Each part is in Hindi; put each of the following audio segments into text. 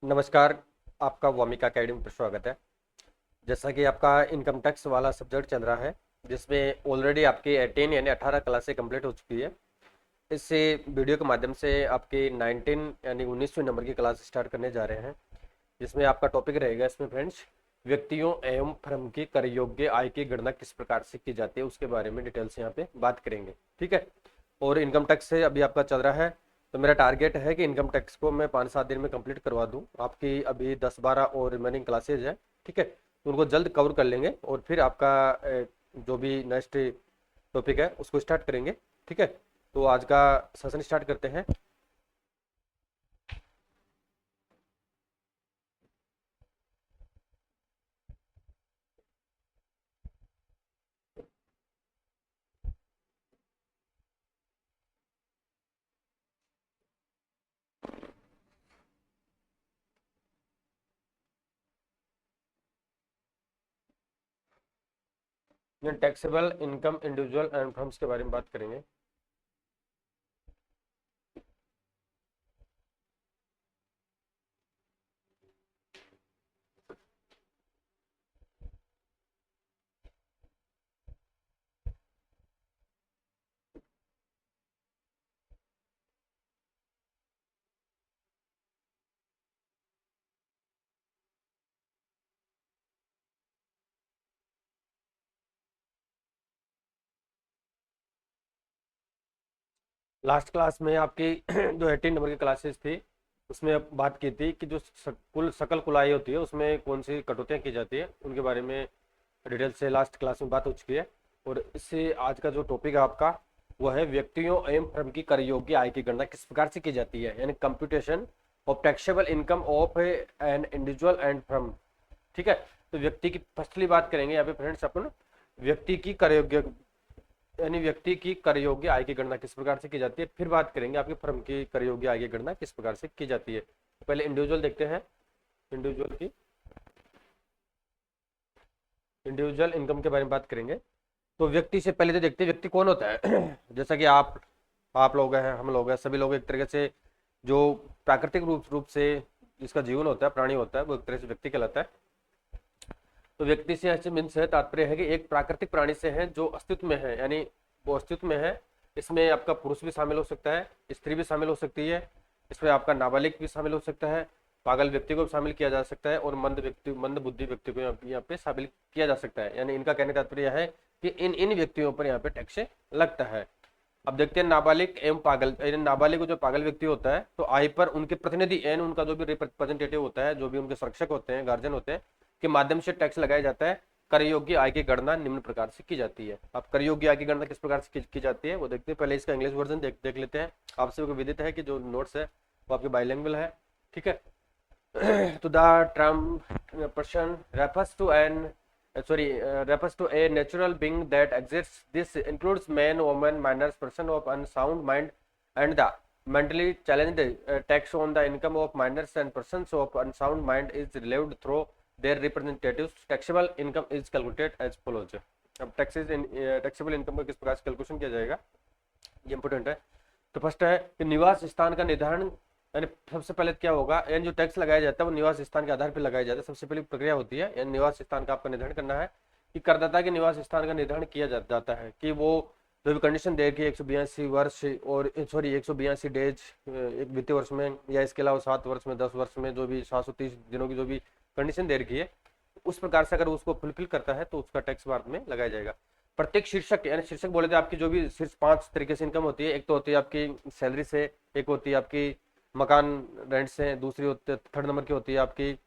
नमस्कार। आपका वामिका अकेडमी पर स्वागत है। जैसा कि आपका इनकम टैक्स वाला सब्जेक्ट चल रहा है, जिसमें ऑलरेडी आपकी 18 यानी 18 क्लासें कंप्लीट हो चुकी है। इससे वीडियो के माध्यम से आपकी 19 यानी 19वें नंबर की क्लास स्टार्ट करने जा रहे हैं, जिसमें आपका टॉपिक रहेगा इसमें फ्रेंड्स, व्यक्तियों एवं फर्म की कर योग्य आय की गणना किस प्रकार से की जाती है उसके बारे में डिटेल से यहाँ पे बात करेंगे। ठीक है। और इनकम टैक्स से अभी आपका चल रहा है, तो मेरा टारगेट है कि इनकम टैक्स को मैं 5-7 दिन में कंप्लीट करवा दूं। आपकी अभी 10-12 और रिमेनिंग क्लासेज है। ठीक है, तो उनको जल्द कवर कर लेंगे और फिर आपका जो भी नेक्स्ट टॉपिक है उसको स्टार्ट करेंगे। ठीक है, तो आज का सेशन स्टार्ट करते हैं। Taxable income individual and firms के बारे में बात करेंगे। लास्ट क्लास में आपकी जो 18 नंबर की क्लासेस थी, उसमें अब बात की थी कि जो कुल सकल कुलाई होती है उसमें कौन सी कटौतियाँ की जाती है, उनके बारे में डिटेल से लास्ट क्लास में बात हो चुकी है। और इससे आज का जो टॉपिक है आपका, वो है व्यक्तियों एवं फर्म की कर योग्य आय की गणना किस प्रकार से की जाती है, यानी computation of taxable income of an individual and firm. ठीक है, तो व्यक्ति की फर्स्टली बात करेंगे यहाँ पे फ्रेंड्स अपन, व्यक्ति की कर योग्य यानी व्यक्ति की कर योग्य आय की गणना किस प्रकार से की जाती है। फिर बात करेंगे आपकी फर्म की कर योग्य आय की गणना किस प्रकार से की जाती है। तो पहले इंडिविजुअल देखते हैं। इंडिविजुअल इनकम के बारे में बात करेंगे। तो व्यक्ति से पहले तो देखते हैं व्यक्ति कौन होता है। जैसा कि आप लोग हैं, हम लोग हैं, सभी लोग एक तरीके से जो प्राकृतिक रूप से जिसका जीवन होता है, प्राणी होता है, वो एक तरह से व्यक्ति कहलाता है। तो व्यक्ति से ऐसे मीन से तात्पर्य है कि एक प्राकृतिक प्राणी से है जो अस्तित्व में है, यानी वो अस्तित्व में है। इसमें आपका पुरुष भी शामिल हो सकता है, स्त्री भी शामिल हो सकती है, इसमें आपका नाबालिग भी शामिल हो सकता है, पागल व्यक्ति को भी शामिल किया जा सकता है, और मंद बुद्धि व्यक्ति को यहाँ पे शामिल किया जा सकता है। यानी इनका कहने का तात्पर्य है कि इन इन व्यक्तियों पर यहाँ पे टैक्स लगता है। अब देखते हैं नाबालिग एवं पागल। नाबालिग जो पागल व्यक्ति होता है, तो आय पर उनके प्रतिनिधि एवं उनका जो भी रिप्रेजेंटेटिव होता है, जो भी उनके संरक्षक होते हैं, गार्जियन होते हैं, के माध्यम से टैक्स लगाया जाता है। कर योग्य आय की गणना निम्न प्रकार से की जाती है। अब कर योग्य आय की गणना किस प्रकार से की जाती है वो देखते हैं। पहले इसका इंग्लिश वर्जन देख लेते हैं। आप सभी को विदित है कि जो नोट्स है वो आपके बाइलिंगुअल है। ठीक है। तो the term person refers to a natural being that exists. This includes man, woman, minors, person of unsound mind, and the mentally challenged. Tax on the income of minors and persons of unsound mind is relieved through their representatives. Taxable income is calculated as follows. अब टैक्सेबल इनकम का किस प्रकार से कैलकुलेशन किया जाएगा, ये इंपोर्टेंट है। तो फर्स्ट है कि निवास स्थान का निर्धारण, यानी सबसे पहले क्या होगा, यानी जो टैक्स लगाया जाता है वो निवास स्थान के आधार पर लगाया जाता है। सबसे पहली प्रक्रिया होती है, यानी निवास स्थान का आपका निर्धारण करना है कि करदाता के निवास स्थान का निर्धारण किया जाता है कि वो जो भी कंडीशन दे रखी है 182 वर्ष और 182 डेज एक वित्तीय वर्ष में, या इसके अलावा 7 वर्ष में, 10 वर्ष में, जो भी 730 दिनों की जो भी कंडीशन दे रखी है, उस प्रकार से अगर उसको फुलफिल करता है तो उसका टैक्स भारत में लगाया जाएगा। प्रत्येक शीर्षक, यानी शीर्षक बोले थे आपकी जो भी शीर्ष 5 तरीके से इनकम होती है। एक तो होती है आपकी सैलरी से, एक होती है आपकी मकान रेंट से, दूसरी होती है, थर्ड नंबर की होती है आपकी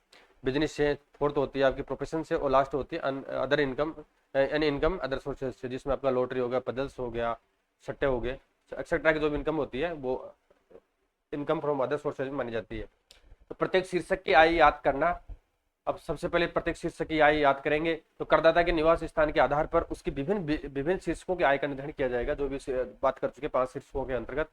बिजनेस से, फोर्थ होती है आपकी प्रोफेशन से, और लास्ट होती है अदर इनकम, यानी इनकम अदर सोर्सेज से, जिसमें आपका लॉटरी हो गया, पजल्स हो गया, सट्टे हो गए, एक्सेट्रा की जो भी इनकम होती है वो इनकम फ्रॉम अदर सोर्सेज मानी जाती है। तो प्रत्येक शीर्षक की आय याद करना। अब सबसे पहले प्रत्येक शीर्षक की आय याद करेंगे तो करदाता के निवास स्थान के आधार पर उसकी विभिन्न विभिन्न शीर्षकों की आय का निर्धारण किया जाएगा, जो भी बात कर चुके 5 शीर्षकों के अंतर्गत।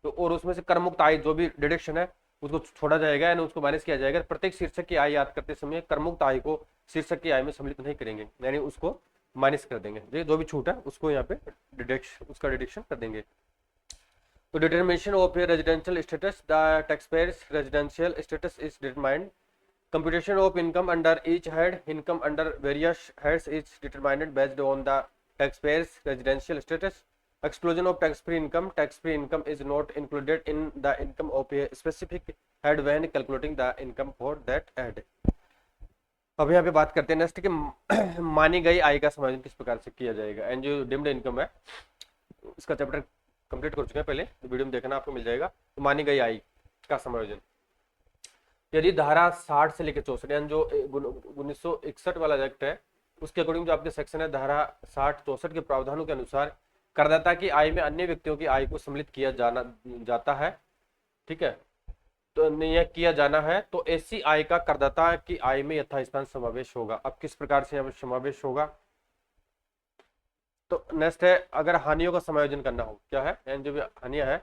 तो और उसमें से कर मुक्त आय जो भी डिडक्शन है उसको छोड़ा जाएगा, यानी उसको माइनस किया जाएगा। प्रत्येक शीर्षक की आय याद करते समय कर मुक्त आय को शीर्षक की आय में सम्मिलित नहीं करेंगे, यानी उसको माइनस कर देंगे। जो भी छूट है उसको यहाँ पे उसका डिडक्शन कर देंगे। तो determination of a residential status, the taxpayer's residential status is determined. Computation of income under each head, income under various heads is determined based on the taxpayer's residential status. Exclusion of tax-free income. Tax-free income is not included in the income of a specific head when calculating the income for that head. अब यहाँ पे बात करते हैं नेक्स्ट कि मानी गई आय का समायोजन किस प्रकार से किया जाएगा। एंड जो डिम्ड इनकम है इसका चैप्टर कंप्लीट कर चुके हैं पहले, तो वीडियो में देखना आपको मिल जाएगा। तो मानी गई आय का समायोजन, यदि धारा 60 से लेकर 64 यानी जो 1961 वाला एक्ट है उसके अकॉर्डिंग जो आपके सेक्शन है धारा 60-64 के प्रावधानों के अनुसार करदाता की आय में अन्य व्यक्तियों की आय को सम्मिलित किया जाता है, ठीक है, तो यह किया जाना है, तो ऐसी आय का करदाता की आय में यथास्थान समावेश होगा। अब किस प्रकार से यहाँ समावेश होगा, तो नेक्स्ट है अगर हानियों का समायोजन करना हो, क्या है यानी जो भी हानियां है,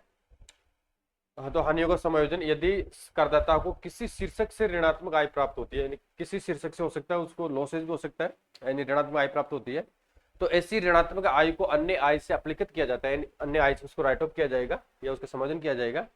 हाँ, तो हानियों का समायोजन यदि करदाता को किसी शीर्षक से ऋणात्मक आय प्राप्त होती है, यानी किसी शीर्षक से हो सकता है, उसको लॉसेज भी हो सकता है, यानी ऋणात्मक आय प्राप्त होती है, तो ऐसी ऋणात्मक आय को अन्य आय से अपलिखित किया जाता है, अन्य आय से उसको राइट ऑफ किया जाएगा या उसका समायोजन किया जाएगा।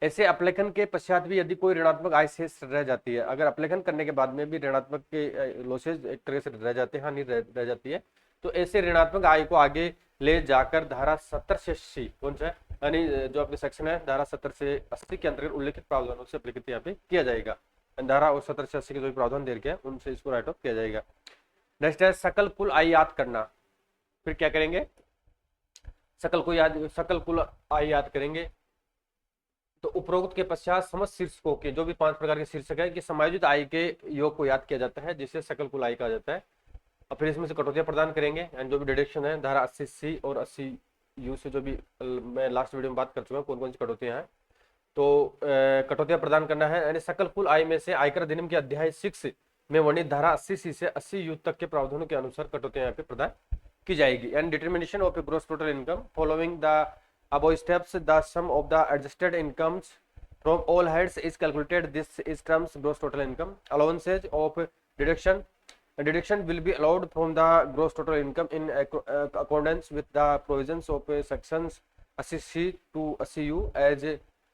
ऐसे अपलेखन के पश्चात भी यदि कोई ऋणात्मक आय शेष रह जाती है, अगर अपलेखन करने के बाद में भी ऋणात्मक के लॉसेज एक तरह से रह जाते हैं, हानि रह जाती है, तो ऐसे ऋणात्मक आय को आगे ले जाकर धारा 70 से 80 कौन सा है, यानी जो आपके सेक्शन है धारा 70 से 80 के अंतर्गत उल्लेखित प्रावधानों से अपलिखित यहाँ पे किया जाएगा। धारा और 70 से 80 के जो प्रावधान दे रखे हैं उनसे इसको राइट ऑफ किया जाएगा। नेक्स्ट है सकल कुल आय याद करना। फिर क्या करेंगे, सकल कुल आय याद करेंगे, तो उपरोक्त के पश्चात समस्त शीर्षकों के जो भी 5 प्रकार के शीर्षक है कि समायोजित आय के योग को याद किया जाता है, जिसे सकल कुल आय कहा जाता है। और फिर इसमें से कटौतियां प्रदान करेंगे एंड जो भी डिडक्शन है धारा 80C और 80U से, जो भी मैं लास्ट वीडियो में बात कर चुका हूँ कौन कौन सी कटौतियां हैं, तो कटौतियां प्रदान करना है। यानी सकल कुल आय में से आयकर अधिनियम के अध्याय 6 में वर्णित धारा 80C से 80U तक के प्रावधानों के अनुसार कटौतियां यहाँ पे प्रदान की जाएगी। And determination of A gross total income following the above steps, the sum of the adjusted incomes from all heads is calculated. This is terms gross total income. Allowances of deduction will be allowed from the gross total income in accordance with the provisions of sections 80C to 80U as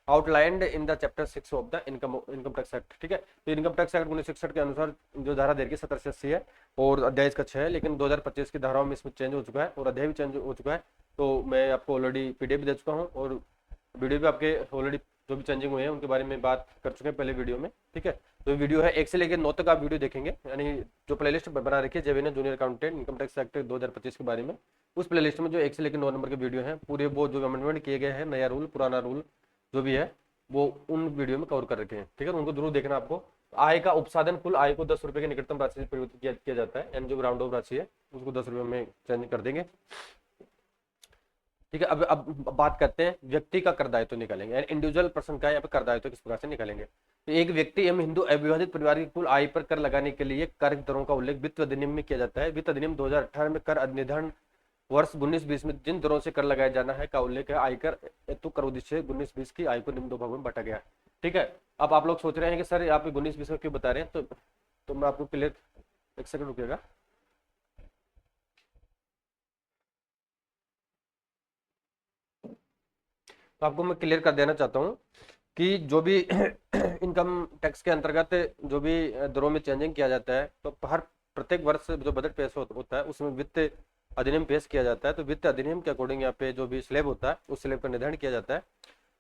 outlined in the chapter 6 of the income tax act. ठीक है, तो इनकम टैक्स एक्ट 1961 के अनुसार जो धारा दे रखी है 70 से 80 है और अध्याय इसका 6 है, लेकिन 2025 की धाराओं में इसमें चेंज हो चुका है और अध्याय भी चेंज हो चुका है। तो मैं आपको ऑलरेडी पीडीएफ भी दे चुका हूँ और वीडियो भी आपके ऑलरेडी जो भी चेंजिंग हुए हैं उनके बारे में बात कर चुके हैं पहले वीडियो में। ठीक है, तो वीडियो है 1 से लेकर 9 तक आप वीडियो देखेंगे, यानी जो प्लेलिस्ट बना रखी है JVN junior accountant income tax act 2025 के बारे में, उस प्लेलिस्ट में जो 1 से लेकर 9 नंबर के वीडियो हैं पूरे वो जो अमेंडमेंट किए गए हैं, नया रूल पुराना रूल जो भी है वो उन वीडियो में कवर कर रखे हैं। ठीक है, उनको जरूर देखना। आपको आय का उपसाधन कुल आय को 10 रुपए के निकटतम राशि से परिवर्तित किया जाता है, यानी जो राउंड ऑफ राशि है उसको 10 रुपए में चेंज कर देंगे। ठीक है, अब बात करते हैं व्यक्ति का कर दायित्व निकालेंगे, यानी इंडिविजुअल पर्सन का यहाँ पे कर दायित्व किस प्रकार से निकालेंगे। तो एक व्यक्ति एवं हिंदू अविवाहित परिवार की कुल आय पर कर लगाने के लिए कर दरों का उल्लेख वित्त अधिनियम में किया जाता है। वित्त अधिनियम 2018 में कर निर्धारण वर्ष 19-20 में जिन दरों से कर लगाया जाना है का उल्लेख है। आयकर हेतु कर उद्देश्य 19-20 की आय को निम्न 2 भागों में बांटा गया है। ठीक है, अब आप लोग सोच रहे हैं कि सर आप 19-20 का क्यों बता रहे हैं, तो मैं आपको क्लियर, एक सेकंड रुकिएगा। तो आपको मैं क्लियर कर देना चाहता हूँ कि जो भी इनकम टैक्स के अंतर्गत जो भी दरों में चेंजिंग किया जाता है, तो हर प्रत्येक वर्ष जो बजट पेश होता है उसमें वित्त अधिनियम पेश किया जाता है। तो वित्त अधिनियम के अकॉर्डिंग यहाँ पे जो भी स्लैब होता है उस स्लैब का निर्धारण किया जाता है।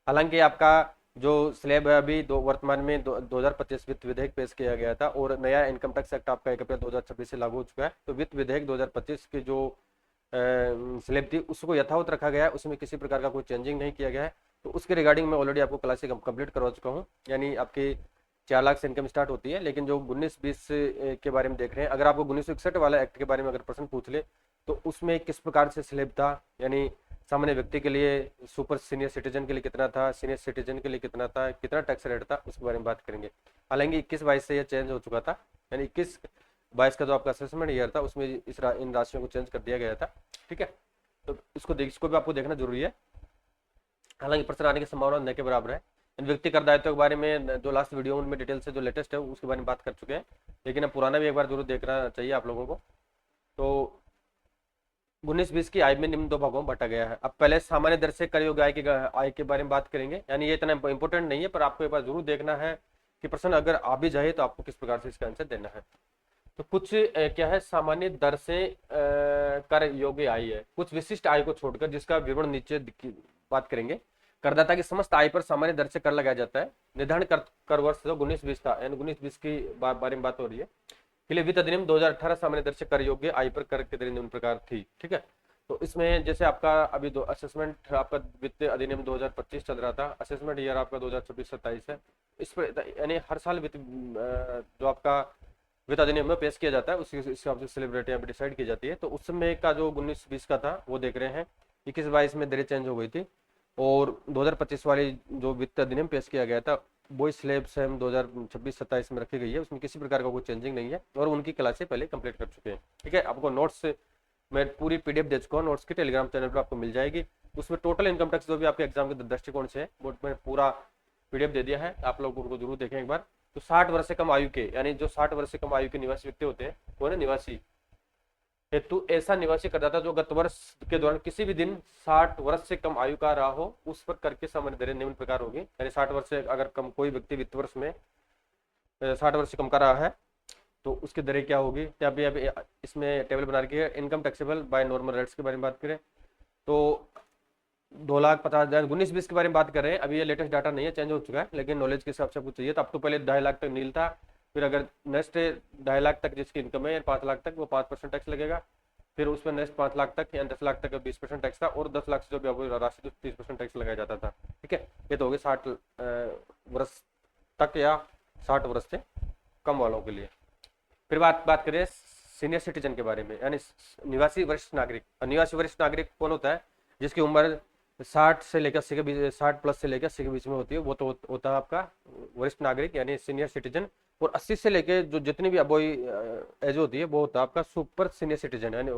हालांकि आपका जो स्लैब है अभी वर्तमान में 2025 वित्त विधेयक पेश किया गया था और नया इनकम टैक्स एक्ट आपका 1 अप्रैल 2026 से लागू हो चुका है। तो वित्त विधेयक 2025 की जो स्लैब थी उसको यथावत रखा गया है, उसमें किसी प्रकार का कोई चेंजिंग नहीं किया गया है। तो उसके रिगार्डिंग मैं ऑलरेडी आपको क्लास कंप्लीट करवा चुका हूँ, यानी आपकी 4 लाख से इनकम स्टार्ट होती है। लेकिन जो 19-20 के बारे में देख रहे हैं, अगर आपको 1961 वाला एक्ट के बारे में अगर प्रश्न पूछ ले तो उसमें किस प्रकार से स्लैब था, यानी सामान्य व्यक्ति के लिए, सुपर सीनियर सिटीजन के लिए कितना था, सीनियर सिटीजन के लिए कितना था, कितना टैक्स रेट था, उसके बारे में बात करेंगे। हालांकि 21-22 से यह चेंज हो चुका था, यानी 21-22 का जो आपका असेसमेंट ईयर था उसमें इन राशियों को चेंज कर दिया गया था। ठीक है, तो इसको भी आपको देखना जरूरी है। हालांकि प्रश्न आने की संभावना न के बराबर है। इन व्यक्ति कर दायित्व के बारे में जो लास्ट वीडियो उनमें डिटेल से जो लेटेस्ट है उसके बारे में बात कर चुके हैं, लेकिन अब पुराना भी एक बार जरूर देखना चाहिए आप लोगों को। तो 19-20 की आय में निम्न दो भागों में बांटा गया है। अब पहले सामान्य दर से कर योग्य आय के बारे में बात करेंगे, यानी ये इतना इंपॉर्टेंट नहीं है, पर आपको एक बार जरूर देखना है कि प्रश्न अगर आ भी जाए तो आपको किस प्रकार से इसका आंसर देना है। तो कुछ क्या है, सामान्य दर से कर योग्य आय है, कुछ विशिष्ट आय को छोड़कर जिसका विवरण नीचे बात करेंगे। करदाता की समस्त आय पर सामान्य दर से कर लगाया जाता है। निर्धारण कर वर्ष जो 19-20 था, यानी 19-20 की बारे में बात हो रही है, के लिए वित्त अधिनियम 2018 सामान्य दर से कर योग्य आय पर कर की दर निम्न प्रकार थी। ठीक है, तो इसमें जैसे आपका अभी दो असेसमेंट, आपका वित्त अधिनियम 2025 चल रहा था, असेसमेंट ईयर आपका 2026-27 है। इस पर यानी हर साल वित्त जो आपका वित्त अधिनियम में पेश किया जाता है, उसी हिसाब से सेलिब्रिटी यहाँ पे डिसाइड की जाती है। तो उस समय का जो 19-20 का था वो देख रहे हैं, 21-22 में दरें चेंज हो गई थी, और 2025 वाली जो वित्त अधिनियम पेश किया गया था वो स्लेब सेम 2026-27 में रखी गई है, उसमें किसी प्रकार का कोई चेंजिंग नहीं है, और उनकी क्लासें पहले कंप्लीट कर चुके हैं। ठीक है, आपको नोट्स मैं पूरी पीडीएफ दे चुका हूँ, नोट्स की टेलीग्राम चैनल पर आपको मिल जाएगी। उसमें टोटल इनकम टैक्स जो भी आपके एग्जाम के दृष्टिकोण से है वो मैंने पूरा पीडीएफ दे दिया है, आप लोग उनको जरूर देखें एक बार। तो 60 वर्ष से कम आयु के, यानी जो 60 वर्ष से कम आयु के निवासी व्यक्ति होते हैं वो है निवासी हेतु ऐसा निवासी करदाता जो गत वर्ष के दौरान किसी भी दिन 60 वर्ष से कम आयु का रहा हो, उस पर कर के सामान्य दरें निम्न प्रकार होगी। यानी 60 वर्ष से अगर कम कोई व्यक्ति वित्त वर्ष में 60 वर्ष से कम का रहा है तो उसकी दरें क्या होगी। अभी अभी इसमें टेबल बना रखी है। Income taxable by normal rates के बारे में बात करें तो 2,50,000 19-20 के बारे में बात कर रहे हैं। अभी ये लेटेस्ट डाटा नहीं है, चेंज हो चुका है, लेकिन नॉलेज के हिसाब से आपको चाहिए तो अब तो पहले 2.5 लाख तक नील था, फिर अगर नेक्स्ट 2.5 लाख तक जिसकी इनकम है 5 लाख तक वो 5% टैक्स लगेगा, फिर उसमें नेक्स्ट 5 लाख तक या 10 लाख तक 20% टैक्स था, और 10 लाख से जो भी राशि 30% टैक्स लगाया जाता था। ठीक है, ये तो हो गए 60 वर्ष तक या 60 वर्ष से कम वालों के लिए। फिर बात करें सीनियर सिटीजन के बारे में, यानी निवासी वरिष्ठ नागरिक। निवासी वरिष्ठ नागरिक कौन होता है, जिसकी उम्र 60 से लेकर 60 प्लस से लेकर 80 के बीच में होती है, वो तो होता है आपका वरिष्ठ नागरिक यानी सीनियर सिटीजन। और 80 से लेकर जो जितनी भी अबोई एज होती है वो होता है आपका सुपर सीनियर सिटीजन, यानी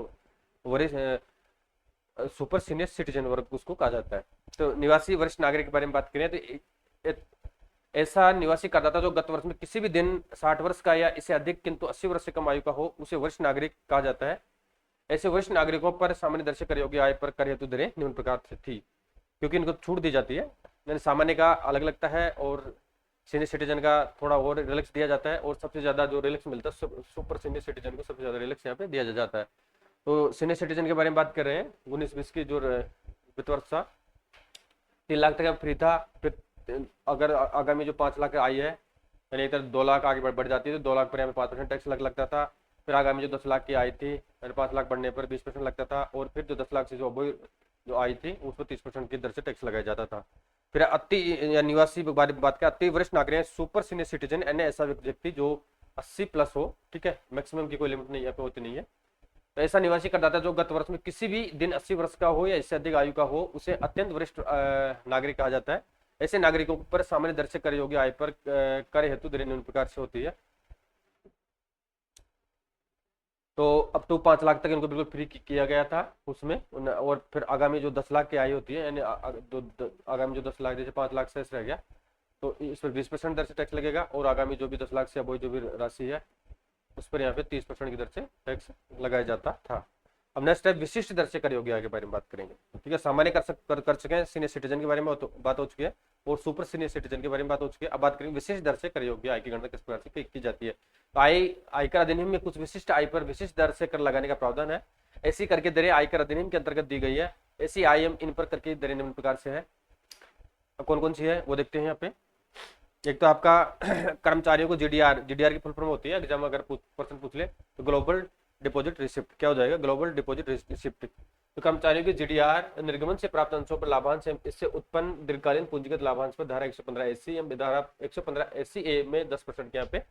वरिष्ठ सुपर सीनियर सिटीजन वर्ग उसको कहा जाता है। तो निवासी वरिष्ठ नागरिक के बारे में बात करें तो ऐसा निवासी करदाता जो गत वर्ष में किसी भी दिन 60 वर्ष का या इससे अधिक किंतु 80 वर्ष से कम आयु का हो, उसे वरिष्ठ नागरिक कहा जाता है। ऐसे वरिष्ठ नागरिकों पर सामान्य दर से कर योग्य आय पर कर हेतु दरें निम्न प्रकार से थी, क्योंकि इनको छूट दी जाती है। यानी सामान्य का अलग लगता है और सीनियर सिटीजन का थोड़ा और रिलैक्स दिया जाता है, और सबसे ज्यादा जो रिलैक्स मिलता है सुपर सीनियर सिटीजन को सबसे ज्यादा रिलैक्स यहाँ पे दिया जाता है। तो सीनियर सिटीजन के बारे में बात कर रहे हैं, 19-20 की जो वित्त वर्ष था 3 लाख तक फ्री था। फिर अगर आगामी जो 5 लाख आई है, यानी इधर 2 लाख आगे बढ़ जाती है तो 2 लाख पर यहाँ पे 5% टैक्स लगता था। फिर आगामी जो 10 लाख की आई थी, 5 लाख बढ़ने पर 20% लगता था, और फिर जो 10 लाख से जो आई थी उस पर 30% की दर से टैक्स लगाया जाता था। फिर अति या निवासी बारे में बात करें, अति वरिष्ठ नागरिक सुपर सीनियर सिटीजन, यानी ऐसा व्यक्ति जो 80 प्लस हो। ठीक है, मैक्सिमम की कोई लिमिट नहीं है, होती नहीं है। तो ऐसा निवासी करदाता जो गत वर्ष में किसी भी दिन 80 वर्ष का हो या इससे अधिक आयु का हो, उसे अत्यंत वरिष्ठ नागरिक कहा जाता है। ऐसे नागरिकों पर सामान्य दर से कर योग्य आय पर कर हेतु दरें निम्न प्रकार से होती है। तो अब तो 5 लाख तक इनको बिल्कुल फ्री किया गया था उसमें, और फिर आगामी जो 10 लाख की आय होती है, यानी आगामी जो 10 लाख जैसे 5 लाख शेष रह गया तो इस पर 20% दर से टैक्स लगेगा, और आगामी जो भी 10 लाख से अब जो भी राशि है उस पर यहाँ पे 30% की दर से टैक्स लगाया जाता था। अब नेक्स्ट है विशिष्ट दर से कर योग्य आय के बारे में बात करेंगे। ठीक है, सामान्य कर चुके हैं, सीनियर सिटीजन के बारे में बात हो चुकी है, और सुपर सीनियर सिटीजन के बारे में बात हो चुकी है। अब बात करेंगे विशिष्ट दर से कर योग्य आय की गणना किस प्रकार से की जाती है। तो आयकर अधिनियम में कुछ विशिष्ट आय पर विशिष्ट दर से कर लगाने का प्रावधान है। ऐसी करके दरें आयकर अधिनियम के अंतर्गत दी गई है। ऐसी आय इन पर करके दरें निम्न प्रकार से है। अब कौन कौन सी है वो देखते हैं यहाँ पे। एक तो आपका कर्मचारियों को जीडीआर की फुल फॉर्म होती है, एग्जाम अगर पर्सन पूछ ले तो ग्लोबल डिपॉजिट रिसिप्ट क्या हो जाएगा, ग्लोबल डिपॉजिट रिसिप्ट। तो कर्मचारियों की जीडीआर निर्गमन से प्राप्त अंशों पर लाभांश इससे उत्पन्न दीर्घकालीन पूंजीगत लाभांश पर धारा 115 या धारा 115 ए में 10% के यहाँ पे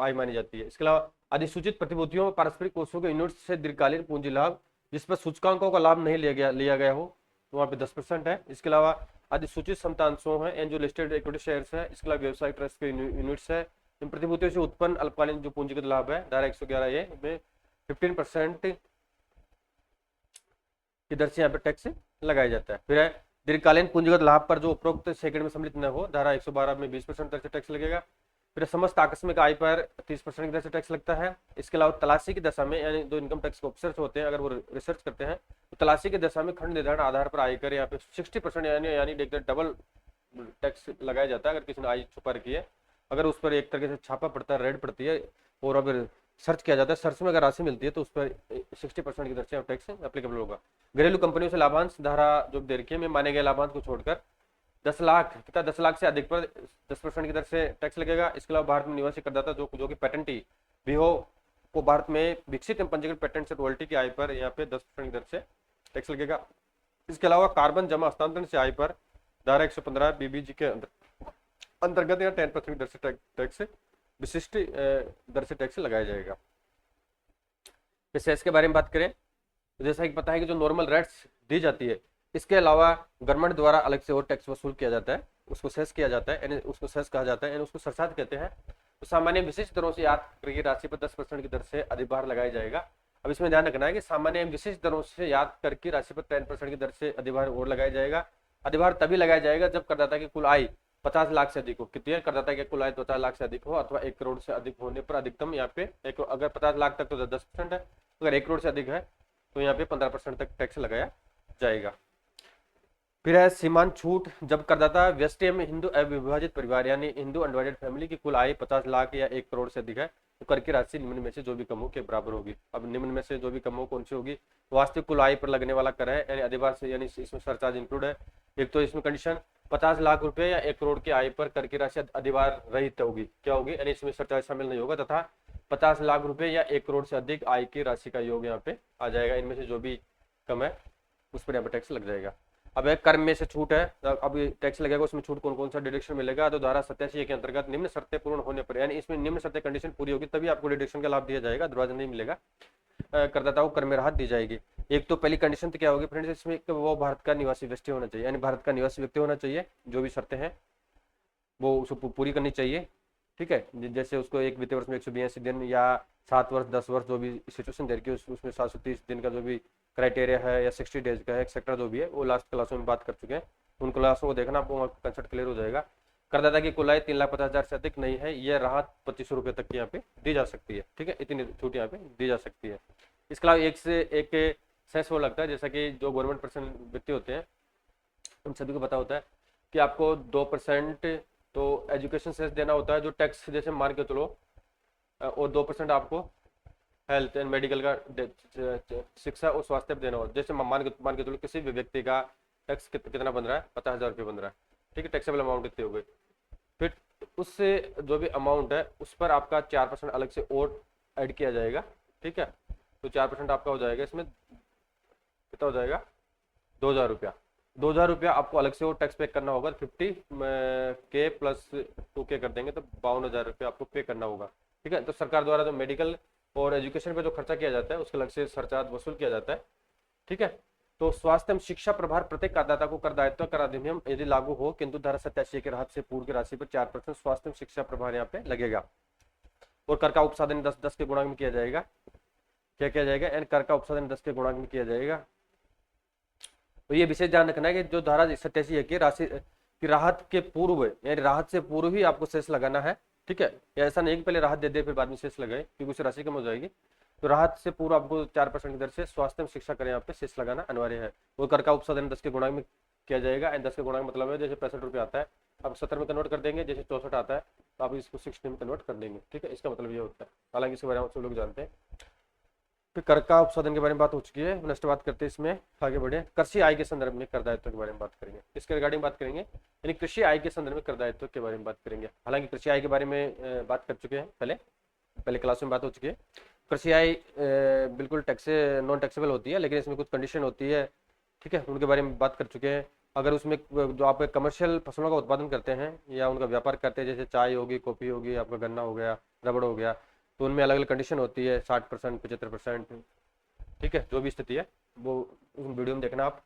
आय मानी जाती है। इसके अलावा अधिसूचित प्रतिभूतियों में पारस्परिक कोषों के यूनिट से दीर्घकालीन पूंजी लाभ जिस पर सूचकांकों का लाभ नहीं लिया गया हो तो वहाँ पे 10% है। इसके अलावा अधिसूचित समतांशों है, एंड जो लिस्टेड इक्विटी शेयर्स है, इसके अलावा व्यवसायिक ट्रस्ट के यूनिट्स है, इन प्रतिभूतियों से उत्पन्न अल्पकालीन जो पूंजीगत लाभ है धारा 111 ए में 15% की दर से यहाँ पे टैक्स लगाया जाता है। फिर है दीर्घकालीन पूंजीगत लाभ पर जो उपरोक्त सेकंड में सम्मिलित न हो, धारा 112 में 20% तक से टैक्स लगेगा। फिर समस्त आकस्मिक आय पर 30% की दर से टैक्स लगता है। इसके अलावा तलाशी की दशा में, यानी जो इनकम टैक्स ऑफिसर्स होते हैं अगर वो रिसर्च करते हैं तो तलाशी की दशा में खंड निर्धारण आधार पर आयकर यहाँ पे 60% यानी डबल टैक्स लगाया जाता है अगर किसी ने आय छुपा रखी है। अगर उस पर एक तरीके से छापा पड़ता है, रेड पड़ती है और अगर सर्च किया जाता है, सर्च में अगर राशि मिलती है तो उस पर 60% की दर से टैक्स एप्लीकेबल होगा। घरेलू कंपनियों से लाभांश धारा जो दे रखी है में माने गए लाभांश को छोड़कर 10 लाख तथा 10 लाख से अधिक पर 10% की दर से टैक्स लगेगा। इसके अलावा भारत में निवासी करदाता जो कि पेटेंटी भी हो को भारत में विकसित एवं पंजीकृत पेटेंट से रॉयल्टी की आय पर यहाँ पे 10% की दर से टैक्स लगेगा। इसके अलावा कार्बन जमा हस्तांतरण से आय पर धारा 115 बीबीजी के अंतर्गत यहाँ 10% की दर से टैक्स विशिष्ट दर से टैक्स लगाया जाएगा। फिर सेस के बारे में बात करें तो जैसा कि पता है कि जो नॉर्मल रेट्स दी जाती है इसके अलावा गवर्नमेंट द्वारा अलग से और टैक्स वसूल किया जाता है, उसको सेस किया जाता है, यानी उसको सेस कहा जाता है, यानी उसको सरचार्ज कहते हैं। तो सामान्य विशिष्ट दरों से याद करके राशि पर 10% की दर से अधिभार लगाया जाएगा। अब इसमें ध्यान रखना है कि सामान्य विशिष्ट दरों से याद करके राशि पर 10% की दर से अधिभार और लगाया जाएगा। अधिभार तभी लगाया जाएगा जब करदाता की कुल आय 50 लाख से अधिक हो। कितनी है? करदाता की कुल आय 50 लाख से अधिक हो अथवा 1 करोड़ से अधिक होने पर अधिकतम यहाँ पे अगर 50 लाख तक तो 10% है, अगर 1 करोड़ से अधिक है तो यहाँ पे 15% तक टैक्स लगाया जाएगा। फिर है सीमांत छूट। जब करदाता व्यष्टि एवं हिंदू अविभाजित परिवार यानी हिंदू अनडिवाइडेड फैमिली की कुल आय 50 लाख या 1 करोड़ से अधिक है तो कर की राशि निम्न में से जो भी कम हो के बराबर होगी। अब निम्न में से जो भी कम हो कौन सी होगी? वास्तविक कुल आय पर लगने वाला कर है, यानी अधिभार से, यानी इसमें सरचार्ज इंक्लूड है। एक तो इसमें कंडीशन 50 लाख रुपए या 1 करोड़ की आय पर कर की राशि अधिभार रहित होगी। क्या होगी? यानी इसमें सरचार्ज शामिल नहीं होगा तथा 50 लाख रुपए या 1 करोड़ से अधिक आय की राशि का योग यहाँ पे आ जाएगा। इनमें से जो भी कम है उस पर यहाँ पे टैक्स लग जाएगा। अब एक कर में से छूट है, अब टैक्स लगेगा, उसमें छूट कौन कौन सा डिडक्शन मिलेगा? तो धारा 87 के अंतर्गत निम्न शर्तें पूर्ण होने पर, यानी इसमें निम्न शर्तें कंडीशन पूरी होगी तभी आपको डिडक्शन का लाभ दिया जाएगा, अदरवाइज नहीं मिलेगा। करदाताओं को कर में राहत दी जाएगी। एक तो पहली कंडीशन तो क्या होगी फ्रेंड्स, इसमें वो भारत का निवासी व्यक्ति होना चाहिए, यानी भारत का निवासी व्यक्ति होना चाहिए। जो भी शर्तें हैं वो उसको पूरी करनी चाहिए, ठीक है। जैसे उसको एक वित्तीय वर्ष में 182 दिन या 7 वर्ष 10 वर्ष जो भी सिचुएशन दे रखी है उसमें 730 दिन का जो भी क्राइटेरिया है या 60 डेज का है, एक्सेट्रा जो भी है वो लास्ट क्लासों में बात कर चुके हैं। उन क्लासों को देखना, आपको कंसेप्ट क्लियर हो जाएगा। करदाता की कुल आय 3,50,000 से अधिक नहीं है, यह राहत 2500 रुपये तक की यहाँ पे दी जा सकती है, ठीक है। इतनी छूट यहाँ पे दी जा सकती है। इसके अलावा एक से एक सेस वो लगता है, जैसा कि जो गवर्नमेंट पर्सन व्यक्ति होते हैं उन सभी को पता होता है कि आपको 2% तो एजुकेशन सेस देना होता है जो टैक्स, जैसे मान के चलो, और 2% आपको हेल्थ एंड मेडिकल का शिक्षा और स्वास्थ्य पर देना होता है। जैसे मान के चलो किसी भी व्यक्ति का टैक्स कितना बन रहा है? 50,000 रुपये बन रहा है, ठीक है। टैक्सेबल अमाउंट इतने हो गए। फिर उससे जो भी अमाउंट है उस पर आपका 4% अलग से और ऐड किया जाएगा, ठीक है। तो 4% आपका हो जाएगा, इसमें कितना हो जाएगा? 2,000 रुपया। 2,000 रुपया आपको अलग से और टैक्स पे करना होगा। 50K प्लस 2K कर देंगे तो 52,000 रुपया आपको पे करना होगा, ठीक है। तो सरकार द्वारा जो मेडिकल और एजुकेशन पे जो खर्चा किया जाता है उसके अलग से सरचार्ज वसूल किया जाता है, ठीक है। तो स्वास्थ्य एवं शिक्षा प्रभार प्रत्येक करदाता को कर दायित्व कर अधिनियम यदि लागू हो, किंतु धारा 87 के राहत से पूर्व की राशि पर 4% स्वास्थ्य एवं शिक्षा प्रभार यहाँ पे लगेगा। और कर का उपसाधन 10 के गुणांक में किया जाएगा। क्या किया जाएगा? एंड कर का उपसाधन 10 के गुणांक में किया जाएगा। तो ये विशेष ध्यान रखना है कि जो धारा 87 है कि राशि की राहत के पूर्व, यानी राहत से पूर्व ही आपको सेस लगाना है, ठीक है। ऐसा नहीं कि पहले राहत दे दे फिर बाद में सेस लगाए, क्योंकि उससे राशि कम हो जाएगी। तो राहत से पूर्व आपको 4% की दर से स्वास्थ्य में शिक्षा करें यहाँ पे सेस लगाना अनिवार्य है। वो कर का उपसाधन 10 के गुणांक में किया जाएगा। एंड 10 के गुणांक मतलब है जैसे 65 रुपये आता है आप 70 में कन्वर्ट कर देंगे, जैसे 64 आता है तो आप इसको 60 में कन्वर्ट कर देंगे, ठीक है। इसका मतलब ये होता है, हालांकि इसके बारे में सब लोग जानते हैं। फिर कर का उपसाधन के बारे में बात हो चुकी है। नेक्स्ट बात करते हैं, इसमें आगे बढ़े। कृषि आय के संदर्भ में कर दायित्व के बारे में बात करेंगे, इसके रिगार्डिंग बात करेंगे, यानी कृषि आय के संदर्भ में कर दायित्व के बारे में बात करेंगे। हालांकि कृषि आय के बारे में बात कर चुके हैं, पहले क्लास में बात हो चुकी है। कृषि आय बिल्कुल नॉन टैक्सेबल होती है, लेकिन इसमें कुछ कंडीशन होती है, ठीक है। उनके बारे में बात कर चुके हैं। अगर उसमें जो आप कमर्शियल फसलों का उत्पादन करते हैं या उनका व्यापार करते हैं, जैसे चाय होगी, कॉफी होगी, आपका गन्ना हो गया, रबड़ हो गया, तो उनमें अलग अलग कंडीशन होती है, 60%, 75%, ठीक है। जो भी स्थिति है वो वीडियो में देखना आप।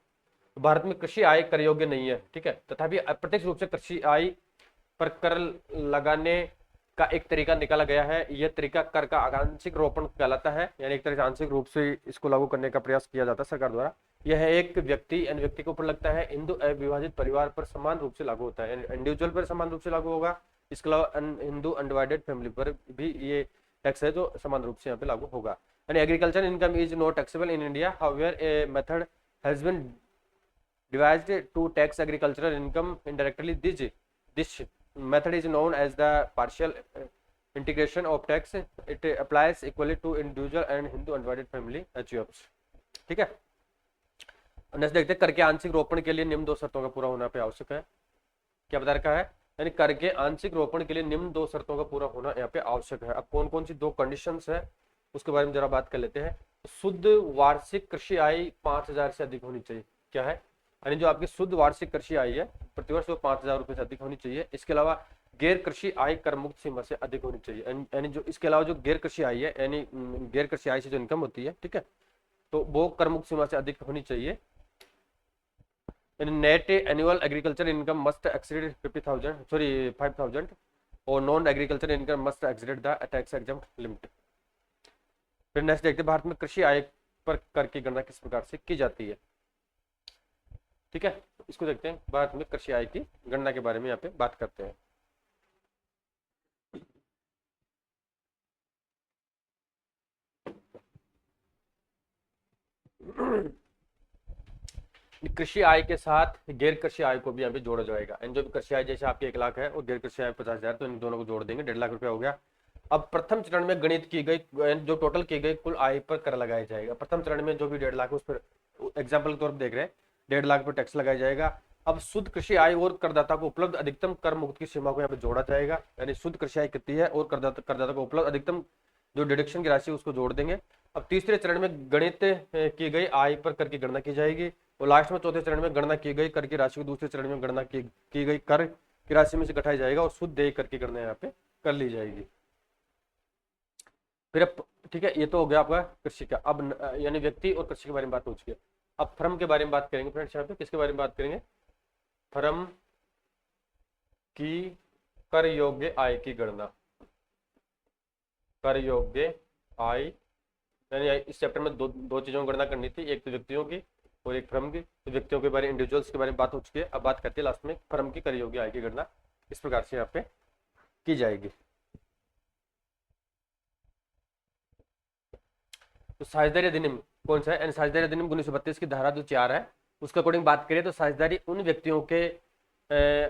तो भारत में कृषि आय कर योग्य नहीं है, ठीक है। तथापि अप्रत्यक्ष रूप से कृषि आय पर कर लगाने का एक तरीका निकाला गया है। यह तरीका कर का आंशिक रोपण कहलाता है, यानी एक तरह से आंशिक रूप से इसको लागू करने का प्रयास किया जाता है सरकार द्वारा। यह एक व्यक्ति के ऊपर लगता है, हिंदू अविभाजित परिवार पर समान रूप से लागू होता है, इंडिविजुअल पर समान रूप से लागू होगा, इसके अलावा हिंदू अनडिवाइडेड फैमिली पर भी ये टैक्स है जो समान रूप से यहाँ पे लागू होगा। यानी agriculture income is not taxable in India, however a method has been devised to tax agricultural income indirectly. This method is known as the partial integration of tax. It applies equally to individual and Hindu undivided family HUFs. ठीक है, नेक्स्ट देखते हैं, कर के आंशिक रोपण के लिए निम्न दो शर्तों का पूरा होना पे आवश्यक है। क्या बता रखा है, यानी कर के आंशिक रोपण के लिए निम्न दो शर्तों का पूरा होना यहाँ पे आवश्यक है। अब कौन कौन सी दो कंडीशंस है उसके बारे में जरा बात कर लेते हैं। शुद्ध वार्षिक कृषि आय 5,000 से अधिक होनी चाहिए। क्या है, यानी जो आपकी शुद्ध वार्षिक कृषि आय है प्रतिवर्ष वो 5,000 रुपए से अधिक होनी चाहिए। इसके अलावा गैर कृषि आय कर मुक्त सीमा से अधिक होनी चाहिए। यानी जो इसके अलावा जो गैर कृषि आय है, यानी गैर कृषि आय से जो इनकम होती है, ठीक है, तो वो कर मुक्त सीमा से अधिक होनी चाहिए। Net annual agriculture income must exceed 5,000 और non agriculture income must exceed the tax exempt limit. फिर नेक्स्ट देखते हैं, भारत में कृषि आय पर कर की गणना किस प्रकार से की जाती है। ठीक है, इसको देखते हैं, भारत में कृषि आय की गणना के बारे में यहाँ पे बात करते हैं। कृषि आय के साथ गैर कृषि आय को भी यहाँ पे जोड़ा जाएगा। एंड जो भी कृषि आय जैसे आपकी 1 लाख है और गैर कृषि आय 50,000, तो इन दोनों को जोड़ देंगे, 1.5 लाख रुपया हो गया। अब प्रथम चरण में गणित की गई जो टोटल की गई कुल आय पर कर लगाया जाएगा। प्रथम चरण में जो भी 1.5 लाख उस पर एग्जाम्पल के तौर पर देख रहे हैं, 1.5 लाख पर टैक्स लगाया जाएगा। अब शुद्ध कृषि आय और करदाता को उपलब्ध अधिकतम कर मुक्त की सीमा को यहाँ पे जोड़ा जाएगा। यानी शुद्ध कृषि आय कितनी है और करदाता को उपलब्ध अधिकतम जो डिडक्शन की राशि उसको जोड़ देंगे। अब तीसरे चरण में गणित की गई आय पर कर की गणना की जाएगी और लास्ट में चौथे चरण में गणना की गई कर की राशि को दूसरे चरण में गणना की गई कर की राशि में से घटाया जाएगा और शुद्ध देय कर की गणना यहाँ पे कर ली जाएगी। फिर अब ठीक है, ये तो हो गया आपका कृषि का। अब यानी व्यक्ति और कृषि के बारे में बात हो चुकी है। अब फर्म के बारे में बात करेंगे फ्रेंड्स। यहाँ पे किसके बारे में बात करेंगे, फर्म की कर योग्य आय की गणना। कर योग्य आय यानी इस चैप्टर में दो चीजों की गणना करनी थी, एक तो व्यक्तियों की और एक फर्म की। तो व्यक्तियों के बारे में, इंडिविजुअल्स के बारे में बात हो चुकी है। अब बात करते हैं लास्ट में फर्म की कर योग्य आय की गणना इस प्रकार से यहाँ पे की जाएगी। तो साझेदारी अधिनियम कौन सा है, साझेदारी अधिनियम 1932 की धारा जो 4 है उसके अकॉर्डिंग बात करें तो साझेदारी उन व्यक्तियों के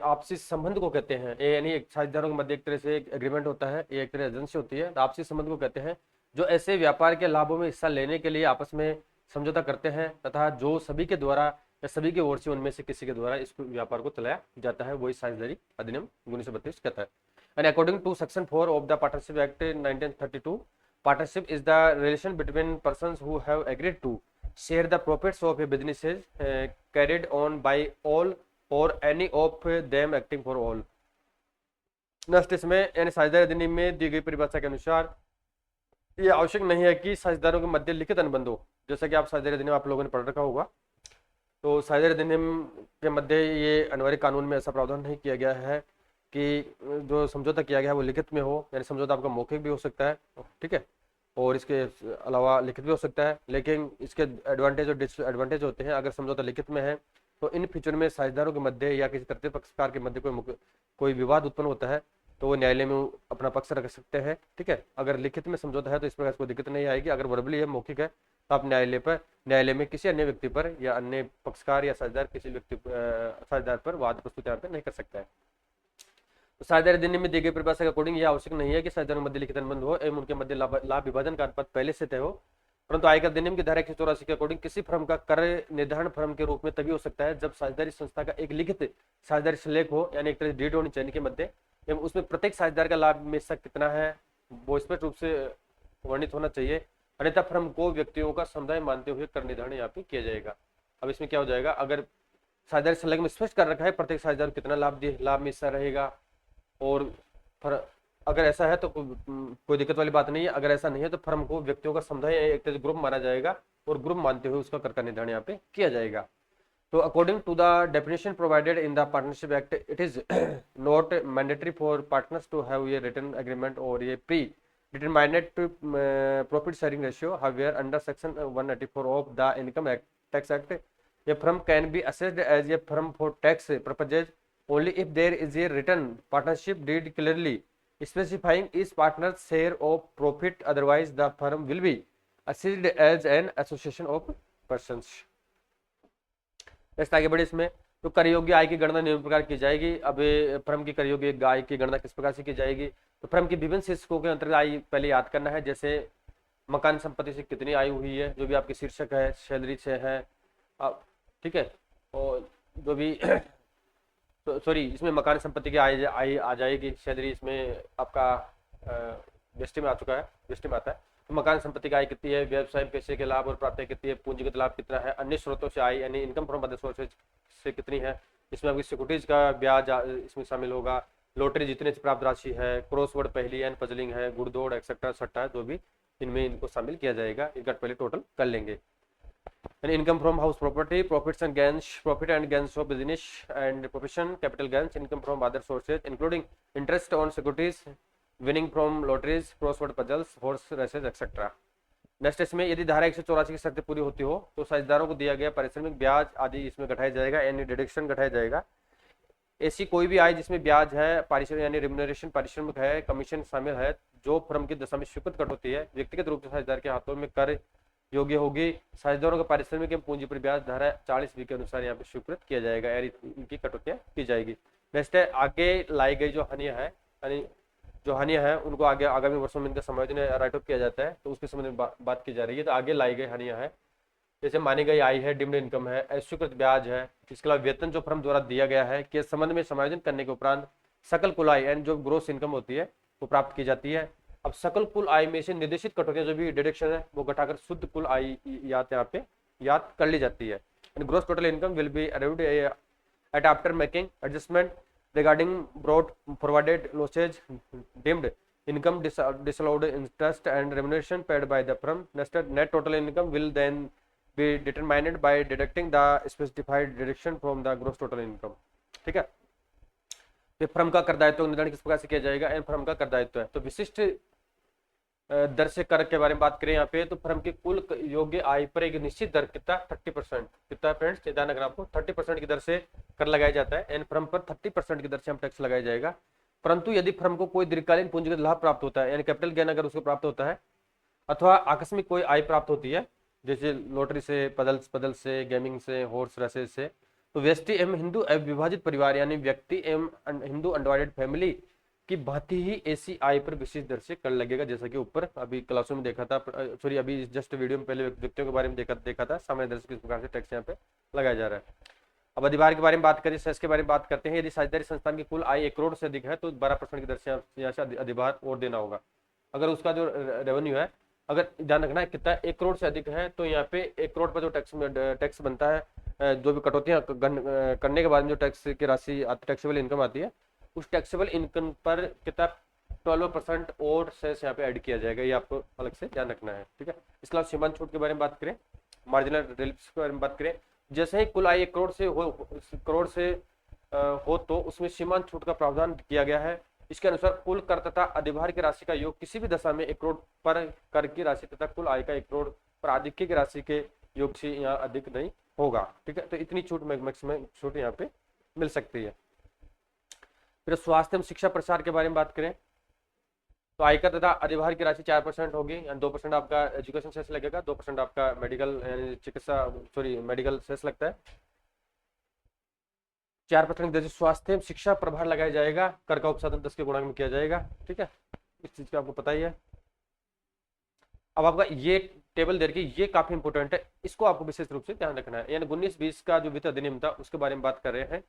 आपसी संबंध को कहते हैं। यानी साझेदारों के मध्य एक तरह से एक एग्रीमेंट होता है, ये एक तरह एजेंसी होती है, तो आपसी संबंध को कहते हैं जो ऐसे व्यापार के लाभों में हिस्सा लेने के लिए आपस में समझौता करते हैं तथा जो सभी के द्वारा या सभी के ओर से उनमें से किसी के द्वारा इस व्यापार को चलाया जाता है, वही साझेदारी अधिनियम 1932 कहता है। And according to section 4 of the partnership act 1932, partnership is the relation between persons who have agreed to share the profits of a businesses carried on by all or any of them acting for all। Next इसमें यानी साझेदारी अधिनियम में दी गई परिभाषा के अनुसार ये आवश्यक नहीं है कि साझेदारों के मध्य लिखित अनुबंध हो। जैसा कि आप साझेदारी अधिनियम आप लोगों ने पढ़ रखा होगा, तो साझेदारी अधिनियम के मध्य ये अनिवार्य कानून में ऐसा प्रावधान नहीं किया गया है कि जो समझौता किया गया है वो लिखित में हो। यानी समझौता आपका मौखिक भी हो सकता है, ठीक है, और इसके अलावा लिखित भी हो सकता है। लेकिन इसके एडवांटेज और डिसएडवांटेज होते हैं। अगर समझौता लिखित में है तो इन फ्यूचर में साझेदारों के मध्य या किसी तृतीय पक्षकार के मध्य कोई विवाद उत्पन्न होता है तो वो न्यायालय में अपना पक्ष रख सकते हैं, ठीक है। अगर लिखित में समझौता है तो इस प्रकार कोई दिक्कत नहीं आएगी। अगर वर्बली है, मौखिक है, तो आप न्यायालय में किसी अन्य व्यक्ति पर या अन्य पक्षकार या साझेदार किसी व्यक्ति साझेदार पर वाद प्रस्तुत यहाँ पे नहीं कर सकता है। साझेदारी अधिनियम में दी गई परिभाषा के अकॉर्डिंग यह आवश्यक नहीं है कि साझेदारों के मध्य लिखित अनुबंध हो एवं उनके मध्य लाभ विभाजन का अनुपात पहले से तय हो, परंतु आयकर अधिनियम की धारा 184 के अकॉर्डिंग किसी फर्म का कर निर्धारण फर्म के रूप में तभी हो सकता है जब साझेदारी संस्था का एक लिखित साझेदारी स्लेख हो, यानी एक तरह डीड होनी चाहिए के मध्य, एवं उसमें प्रत्येक साझेदार का लाभ में से कितना है वो स्पष्ट रूप से वर्णित होना चाहिए। अन्यथा फर्म को व्यक्तियों का समुदाय मानते हुए कर निर्धारण यहाँ पे किया जाएगा। अब इसमें क्या हो जाएगा, अगर साझेदारी स्लेख में स्पष्ट कर रखा है प्रत्येक साझेदार कितना लाभ में हिस्सा रहेगा, और अगर ऐसा है तो कोई दिक्कत वाली बात नहीं है। अगर ऐसा नहीं है तो फर्म को व्यक्तियों का समुदाय एक तरह से ग्रुप माना जाएगा और ग्रुप मानते हुए उसका कर का निर्धारण यहाँ पे किया जाएगा। तो according to the definition provided in the partnership act, it is not mandatory for partners to have ये रिटन एग्रीमेंट और ये predetermined profit sharing ratio. However under section 184 of the income tax act, a firm can be assessed as a firm for tax purposes only if there is a written partnership deed clearly specifying each partner's share of profit, otherwise the firm will be assessed as an association of persons। Next आगे बढ़े इसमें, तो कर योग्य आय की गणना निम्न प्रकार की जाएगी। अब फर्म की कर योग्य आय की गणना किस प्रकार से की जाएगी, तो फर्म की विभिन्न शीर्षकों के अंतर्गत आय पहले याद करना है, जैसे मकान संपत्ति से कितनी आय हुई है, जो भी आपके शीर्षक है, सैलरी से है, ठीक है, और जो भी सॉरी इसमें मकान संपत्ति की आय आ जाएगी, सैलरी इसमें आपका व्यष्टि में आ चुका है, व्यष्टि में आता है। तो मकान संपत्ति की आय कितनी है, व्यवसाय पैसे के लाभ और प्राप्ति कितनी है, पूंजीगत लाभ कितना है, अन्य स्रोतों से आय यानी इनकम फ्रॉम अदर सोर्सेज से कितनी है, इसमें आपकी सिक्योरिटीज का ब्याज इसमें शामिल होगा, लॉटरी जीतने से प्राप्त राशि है, क्रॉसवर्ड पहेली एंड पजलिंग है, गुड़दौड़ एक्सेट्रा सट्टा, जो भी इनमें इनको शामिल किया जाएगा, इनका पहले टोटल कर लेंगे। Income from house property, profits and gains, profit and gains of business and profession, capital gains, income from other sources including interest on securities, winning from lotteries, crossword puzzles, horse races etcetera. Next इसमें यदि धारा 184 की शर्तें पूरी होती हो तो साझेदारों को दिया गया पारिश्रमिक ब्याज आदि इसमें घटाया जाएगा, यानी डिडक्शन घटाया जाएगा। ऐसी कोई भी आय जिसमें ब्याज है, पारिश्रमिक यानी रिम्यूनरेशन पारिश्रमिक है, कमीशन शामिल है, जो फर्म की दशा में स्वीकृत कट होती है, व्यक्तिगत रूप से साझेदार के हाथों में कर योग्य होगी। साझेदारों का पारिश्रमिक एवं पूंजी पर ब्याज धारा 40B के अनुसार यहाँ पे स्वीकृत किया जाएगा, यानी इनकी कटौतियां की जाएगी। नेक्स्ट है आगे लाई गई जो हानियां है, यानी जो हानियां हैं उनको आगे आगामी वर्षों में इनका समायोजन राइट ऑफ किया जाता है, तो उसके संबंध में बात की जा रही है। तो आगे लाई गई हानियां हैं, जैसे मानी गई आय है, डिविडेंड इनकम है, अस्वीकृत ब्याज है, इसके अलावा वेतन जो फर्म द्वारा दिया गया है के संबंध में समायोजन करने के उपरांत सकल कुल आय एंड जो ग्रोस इनकम होती है वो प्राप्त की जाती है। अब सकल कुल आय में से निर्देशित कटौतियां जो भी डिडक्शन है वो घटाकर शुद्ध कुल आय यहाँ पे याद कर ली जाती है। Gross total income will be around eight after making adjustment regarding brought forwarded losses deemed income disallowed interest and remuneration paid by the firm. Net total income will then be determined by deducting the specified deduction from the gross total income। ठीक है, तो फर्म का कर दायित्व निर्धारण किस प्रकार से किया जाएगा, एंड फर्म का कर दायित्व है, तो विशिष्ट दर से कर के बारे में बात करें यहाँ पे, तो फर्म की कुल योग्य आय पर एक निश्चित दर कितना 30%, कितना फ्रेंड्स ध्यान रखना आपको, 30% की दर से कर लगाया जाता है, एंड फर्म पर 30% की दर से हम टैक्स लगाया जाएगा। परंतु यदि फर्म को कोई दीर्घकालीन पूंजीगत लाभ प्राप्त होता है, यानी कैपिटल गेन अगर उसको प्राप्त होता है, अथवा आकस्मिक कोई आय प्राप्त होती है, जैसे लॉटरी से, पदल से, गेमिंग से, हॉर्स रेसेस से, तो व्यष्टि एवं हिंदू विभाजित परिवार यानी व्यक्ति एवं हिंदू अनडिवाइडेड फैमिली की भांति ही ऐसी आय पर विशेष दर से कर लगेगा, जैसा कि ऊपर अभी क्लासों में देखा था, सॉरी अभी जस्ट वीडियो में पहले व्यक्तियों के बारे में देखा था, सामान्य दर से किस प्रकार से टैक्स यहाँ पे लगाया जा रहा है। अब अधिभार के बारे में बात करें, सेस के बारे में बात करते हैं। यदि साझेदारी संस्थान की कुल आय 1 करोड़ से अधिक है तो 12% की दर से यहाँ से अधिभार और देना होगा। अगर उसका जो रेवेन्यू है, अगर ध्यान रखना है कितना 1 करोड़ से अधिक है, तो यहाँ पे 1 करोड़ पर जो टैक्स बनता है, जो भी कटौतियां करने के बाद में जो टैक्स की राशि टैक्सेबल इनकम आती है, उस टैक्सेबल इनकम पर कितना 12% और सेस यहाँ पे ऐड किया जाएगा, ये आपको अलग से ध्यान रखना है। ठीक है, इसके अलावा सीमांत छूट के बारे में बात करें, मार्जिनल रिलीफ के बारे में बात करें, जैसे ही कुल आय 1 करोड़ से हो तो उसमें सीमांत छूट का प्रावधान किया गया है। इसके अनुसार कुल कर तथा अधिभार की राशि का योग किसी भी दशा में 1 करोड़ पर कर की राशि तथा कुल आय का 1 करोड़ पर आधिक्य की राशि के योग से यहाँ अधिक नहीं होगा। ठीक है, तो इतनी छूट मैक्सिमम छूट यहाँ पे मिल सकती है। फिर स्वास्थ्य एवं शिक्षा प्रसार के बारे में बात करें, तो आयकर तथा अधिभार की राशि 4% होगी, 2% आपका एजुकेशन सेस लगेगा, 2% आपका मेडिकल चिकित्सा मेडिकल सेस लगता है, 4% की दर से स्वास्थ्य एवं शिक्षा प्रभार लगाया जाएगा, कर का उपसाधन 10 के गुणांक में किया जाएगा। ठीक है, इस चीज का आपको पता ही है। अब आपका ये टेबल दे रखी, ये काफी इंपोर्टेंट है, इसको आपको विशेष रूप से ध्यान रखना है। यानी 19-20 का जो वित्त अधिनियम था उसके बारे में बात कर रहे हैं,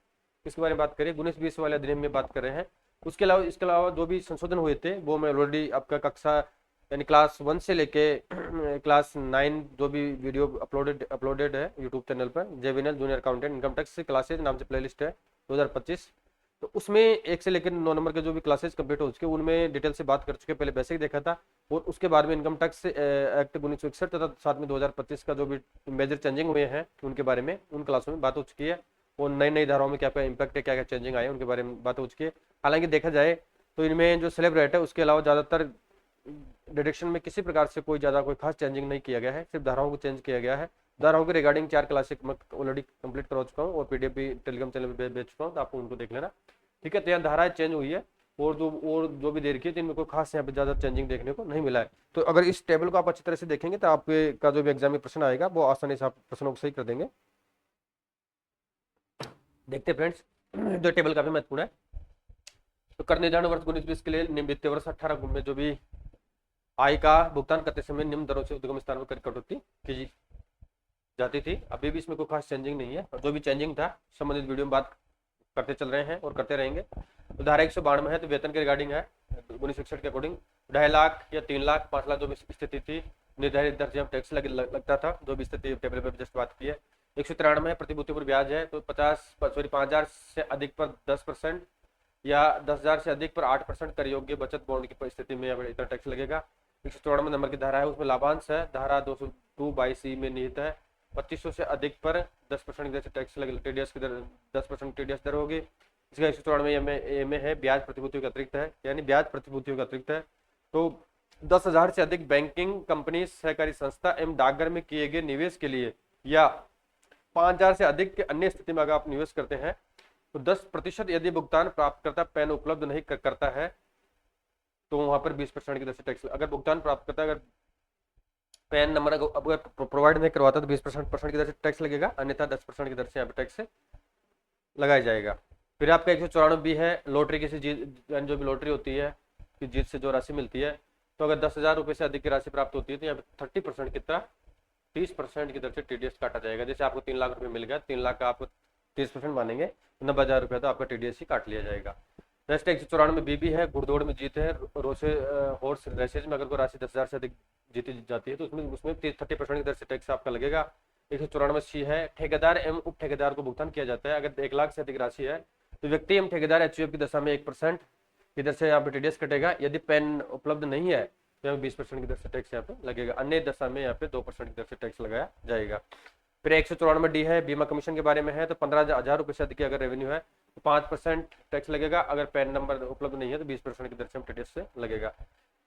इसके बारे में बात करें, 19-20 वाले अधिनियम में बात कर रहे हैं। इसके अलावा जो भी संशोधन हुए थे वो मैं ऑलरेडी आपका कक्षा यानी क्लास 1 से लेके क्लास 9 जो भी वीडियो अपलोडेड है यूट्यूब चैनल पर, जेविनल junior accountant income tax classes नाम से प्लेलिस्ट है 2025, तो उसमें 1 से लेकर 9 नंबर के जो भी क्लासेज कंप्लीट हो चुके उनमें डिटेल से बात कर चुके, पहले बेसिक देखा था, और उसके बाद में इनकम टैक्स एक्ट 1961 तथा साथ में 2025 का जो भी मेजर चेंजिंग हुए हैं उनके बारे में उन क्लासों में बात हो चुकी है, और नई धाराओं में क्या क्या इम्पैक्ट है, क्या क्या चेंजिंग आए उनके बारे में बात हो चुकी है। हालांकि देखा जाए तो इनमें जो स्लैब रेट है उसके अलावा ज़्यादातर डिडक्शन में किसी प्रकार से कोई ज़्यादा कोई खास चेंजिंग नहीं किया गया है, सिर्फ धाराओं को चेंज किया गया है। धाराओं के रिगार्डिंग 4 क्लासेस मैं ऑलरेडी कंप्लीट करवा चुका हूँ और पीडीएफ भी टेलीग्राम चैनल पे भेज चुका हूँ, तो आपको उनको देख लेना। ठीक है, तो यहाँ धाराएं चेंज हुई है और जो भी दे रखी है, तो इनमें कोई खास यहाँ पे ज़्यादा चेंजिंग देखने को नहीं मिला है। तो अगर इस टेबल को आप अच्छी तरह से देखेंगे तो आपके का जो भी एग्जाम में प्रश्न आएगा वो आसानी से आप प्रश्नों को सही कर देंगे। देखते फ्रेंड्स, जो टेबल काफी महत्वपूर्ण है। तो कर निर्धारण वर्ष 19-20 के लिए निम्न वित्तीय वर्ष 18 में जो भी आय का भुगतान करते समय निम्न दरों से उद्यम स्थान पर कटौती की जाती थी। अभी भी इसमें कोई खास चेंजिंग नहीं है, और जो भी चेंजिंग था संबंधित वीडियो में बात करते चल रहे हैं और करते रहेंगे। तो धारा 192 है, तो वेतन के रिगार्डिंग है 1961 के अकॉर्डिंग 2.5 लाख या 3 लाख 5 लाख जो भी स्थिति थी, निर्धारित दर से हम टैक्स लगता था, जो भी स्थिति टेबल पर जस्ट बात की है। 193 है, प्रतिभूति पर ब्याज है, तो 5,000 से अधिक पर 10% या 10,000 से अधिक पर 8% कर योग्य बचत बॉन्ड की परिस्थिति में इतना टैक्स लगेगा। 194 नंबर की धारा है, उसमें लाभांश है, धारा 202(22) में निहित है, 2500 से अधिक पर 10% की दर से टैक्स लगेगा, टीडीएस की दर 10% टीडीएस दर होगी। इसका 194 में है ब्याज प्रतिभूतियों का अतिरिक्त है, यानी ब्याज प्रतिभूतियों का अतिरिक्त है। तो 10,000 से अधिक बैंकिंग कंपनी, सहकारी संस्था एवं डाकघर में किए गए निवेश के लिए या 5,000 से अधिक के अन्य स्थिति में अगर आप निवेश करते हैं तो 10% यदि भुगतान प्राप्तकर्ता पैन उपलब्ध नहीं करता है तो वहां पर 20% की दर से टैक्स। अगर भुगतान प्राप्तकर्ता अगर पैन नंबर अगर प्रोवाइड नहीं करवाता तो 20% की दर से टैक्स लगेगा, अन्यथा 10% की दर से यहाँ पे टैक्स लगाया जाएगा। फिर आपका 194 भी है, लॉटरी किसी जीत, जो भी लॉटरी होती है कि जीत से जो राशि मिलती है, तो अगर 10,000 रुपये से अधिक की राशि प्राप्त होती है तो यहाँ पे 30% कितना 30% की दर से टीडीएस काटा जाएगा। जैसे आपको 3 लाख रुपए मिल गया, 3 लाख का आपको 30% मानेंगे, 90,000 रुपया तो आपका टीडीएस ही काट लिया जाएगा। नेक्स्ट 194 में बी है, घुड़दौड़ में जीत है, हॉर्स रेसेज में अगर कोई राशि 10,000 से अधिक जीती जाती है तो उसमें 30% की दर से टैक्स आपका लगेगा। 194 सी है, ठेकेदार एवं उप ठेकेदार को भुगतान किया जाता है। अगर 1 लाख से अधिक राशि है तो व्यक्ति एवं ठेकेदार एचयूएफ की दशा में 1% की दर से यहाँ पे टीडीएस कटेगा। यदि पेन उपलब्ध नहीं है तो यहाँ 20% की दर से टैक्स यहाँ पे लगेगा। अन्य दशा में यहाँ पे 2% की दर से टैक्स लगाया जाएगा। फिर 194 डी है, बीमा कमीशन के बारे में है, तो 15,000 रुपये से अधिक अगर रेवेन्यू है तो 5% टैक्स लगेगा। अगर पैन नंबर उपलब्ध नहीं है तो 20% की दर से हम टीडीएस से लगेगा।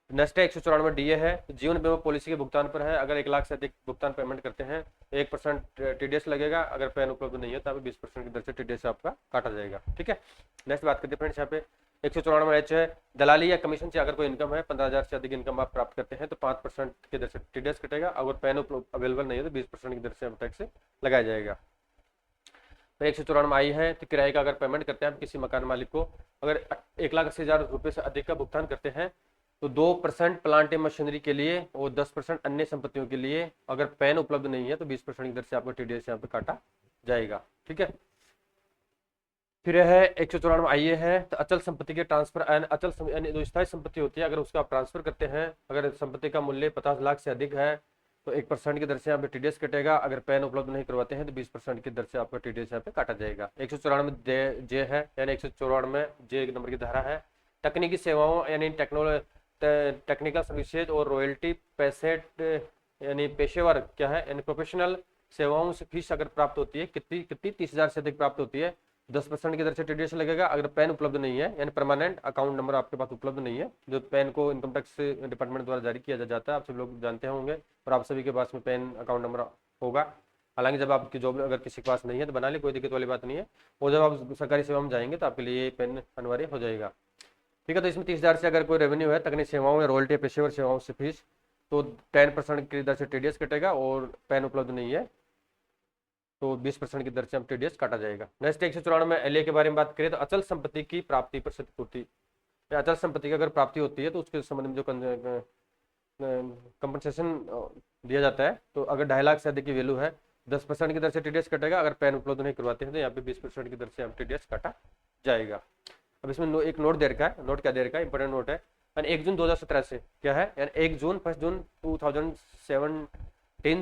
नेक्स्ट है 194 डी है, जीवन बीमा पॉलिसी के भुगतान पर है। अगर 1 लाख से अधिक भुगतान पेमेंट करते हैं तो 1% टीडीएस लगेगा। अगर पैन उपलब्ध नहीं है तो 20% की दर से टीडीएस आपका काटा जाएगा। ठीक है, नेक्स्ट बात करते हैं फ्रेंड्स यहाँ पे 194 एच है, दलाली या कमीशन से अगर कोई इनकम है 15,000 से अधिक इनकम आप प्राप्त करते हैं तो 5% की दर से टीडीएस कटेगा। अगर पैन अवेलेबल नहीं है तो 20% की दर से टैक्स लगाया जाएगा। तो 194 आई है, तो किराए का अगर पेमेंट करते हैं आप किसी मकान मालिक को, अगर 1,80,000 रुपये से अधिक का भुगतान करते हैं तो 2% प्लांट एंड मशीनरी के लिए और 10% अन्य संपत्तियों के लिए। अगर पैन उपलब्ध नहीं है तो 20% की दर से आपको टीडीएस यहाँ पे काटा जाएगा। ठीक है, फिर है 194 आइए है, तो अचल संपत्ति के ट्रांसफर, अचल यानी जो स्थायी संपत्ति होती है अगर उसका आप ट्रांसफर करते हैं, अगर संपत्ति का मूल्य 50 लाख से अधिक है तो 1% की दर से यहाँ पे टीडीएस कटेगा। अगर पैन उपलब्ध नहीं करवाते हैं तो 20% की दर से आपका टीडीएस यहाँ पे काटा जाएगा। 194 जे है, यानी 194 जे नंबर की धारा है, तकनीकी सेवाओं यानी टेक्निकल सर्विसेज और रॉयल्टी पैसेट यानी पेशेवर क्या है यानी प्रोफेशनल सेवाओं से फीस अगर प्राप्त होती है कितनी 30,000 से अधिक प्राप्त होती है 10% की दर से टीडीएस लगेगा। अगर पैन उपलब्ध नहीं है यानी परमानेंट अकाउंट नंबर आपके पास उपलब्ध नहीं है, जो पैन को इनकम टैक्स डिपार्टमेंट द्वारा जारी किया जाता है, आप सब लोग जानते होंगे और आप सभी के पास में पैन अकाउंट नंबर होगा। हालांकि जब आपकी जॉब अगर किसी के पास नहीं है तो बना ले, कोई दिक्कत वाली बात नहीं है, और जब आप सरकारी सेवा में जाएंगे तो आपके लिए पैन अनिवार्य हो जाएगा। ठीक है, तो इसमें 30,000 से अगर कोई रेवेन्यू है, तकनीकी सेवाओं में रॉयल्टी पेशेवर सेवाओं से फीस, तो 10% की दर से टीडीएस कटेगा, और पैन उपलब्ध नहीं है तो 20% की दर से हम टीडीएस काटा जाएगा। नेक्स्ट 194 में एलए के बारे में बात करें तो अचल संपत्ति की प्राप्ति पर क्षतिपूर्ति, अचल संपत्ति की अगर प्राप्ति होती है तो उसके संबंध में जो कंपनसेशन दिया जाता है, तो अगर 2.5 लाख से अधिक की वैल्यू है 10% की दर से टीडीएस कटेगा। अगर पैन उपलब्ध नहीं करवाते हैं तो यहाँ पे 20% की दर से हम टीडीएस काटा जाएगा। अब इसमें एक नोट दे रखा है, नोट क्या दे रखा है, इंपॉर्टेंट नोट है, यानी 1 जून 2017 से क्या है, यानी 1 जून 2017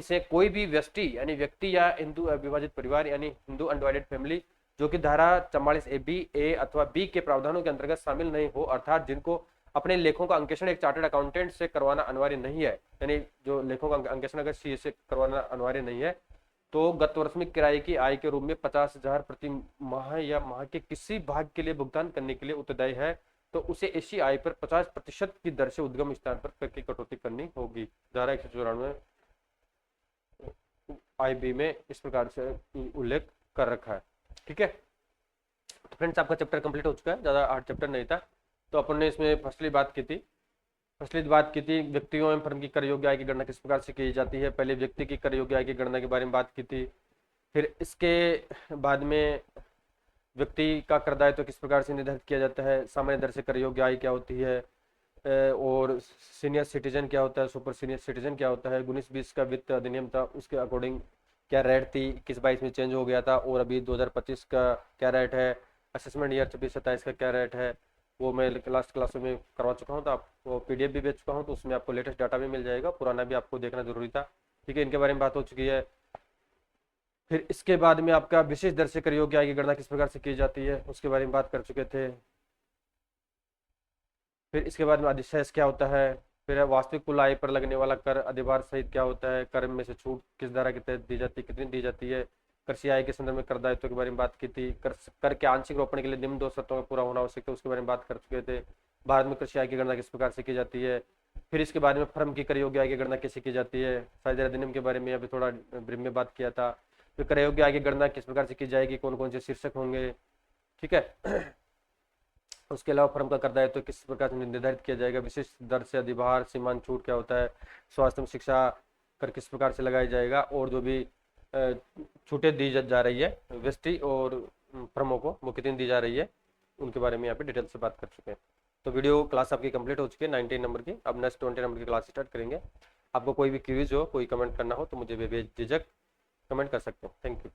से कोई भी व्यक्ति या हिंदू अविभाजित परिवार यानी हिंदू अनडिवाइडेड फैमिली जो कि धारा 44 ए अथवा बी के प्रावधानों के अंतर्गत शामिल नहीं हो, अर्थात जिनको अपने लेखों का अंकेक्षण एक चार्टर्ड अकाउंटेंट से करवाना अनिवार्य नहीं है, यानी जो लेखों का अंकेक्षण अगर सीए से करवाना अनिवार्य नहीं है, तो गत वर्ष में किराए की आय के रूप में 50,000 प्रति माह या माह के किसी भाग के लिए भुगतान करने के लिए उत्तरदायी है, तो उसे ऐसी आय पर 50% की दर से उद्गम स्थान पर कर की कटौती करनी होगी। धारा 194 IB में इस प्रकार से उल्लेख कर रखा है। ठीक है, तो फ्रेंड्स आपका चैप्टर कंप्लीट हो चुका है, ज़्यादा हार्ड चैप्टर नहीं था। तो अपन ने इसमें फर्स्टली बात की थी व्यक्तियों एवं फर्म की कर योग्य आय की गणना किस प्रकार से की जाती है। पहले व्यक्ति की कर योग्य आय की गणना के बारे में बात की थी, फिर इसके बाद में व्यक्ति का कर दायित्व तो किस प्रकार से निर्धारित किया जाता है, सामान्य दर से कर योग्य आय क्या होती है, और सीनियर सिटीजन क्या होता है, सुपर सीनियर सिटीजन क्या होता है, 19-20 का वित्त अधिनियम था उसके अकॉर्डिंग क्या रेट थी, 21-22 में चेंज हो गया था, और अभी 2025 का क्या रेट है, असेसमेंट ईयर 26-27 का क्या रेट है, वो मैं लास्ट क्लास में करवा चुका हूँ। तो आप वो PDF भी भेज चुका हूँ, तो उसमें आपको लेटेस्ट डाटा भी मिल जाएगा, पुराना भी आपको देखना जरूरी था। ठीक है, इनके बारे में बात हो चुकी है। फिर इसके बाद में आपका विशेष दर से कर योग्य आय की गणना किस प्रकार से की जाती है उसके बारे में बात कर चुके थे। फिर इसके बाद में अधिशेष क्या होता है, फिर वास्तविक कुल आय पर लगने वाला कर अधिभार सहित क्या होता है, कर में से छूट किस धारा के तहत दी जाती है, कितनी दी जाती है, कृषि आय के संदर्भ में कर दायित्व के बारे में बात की थी। कर के आंशिक रोपण के लिए निम्न 2 शर्तों का पूरा होना आवश्यक है, उसके बारे में बात कर चुके थे। भारत में कृषि आय की गणना किस प्रकार से की जाती है। फिर इसके बाद में फर्म की कर योग्य आय की गणना कैसे की जाती है, साझेदारी अधिनियम के बारे में अभी थोड़ा ब्रीफ में बात किया था। फिर कर योग्य आय की गणना किस प्रकार से की जाएगी, कौन कौन से शीर्षक होंगे। ठीक है, उसके अलावा फर्म का कर दायित्व तो किस प्रकार से निर्धारित किया जाएगा, विशेष दर से अधिभार सीमांत छूट क्या होता है, स्वास्थ्य में शिक्षा कर किस प्रकार से लगाया जाएगा, और जो भी छूटें दी जा रही है व्यष्टि और फर्मों को वो कितनी दी जा रही है, उनके बारे में यहाँ पे डिटेल से बात कर चुके हैं। तो वीडियो क्लास आपकी कंप्लीट हो चुकी है 19 नंबर की। अब नेक्स्ट 20 नंबर की क्लास स्टार्ट करेंगे। आपको कोई भी क्यूज हो, कोई कमेंट करना हो तो मुझे बेझिझक कमेंट कर सकते हैं। Thank you.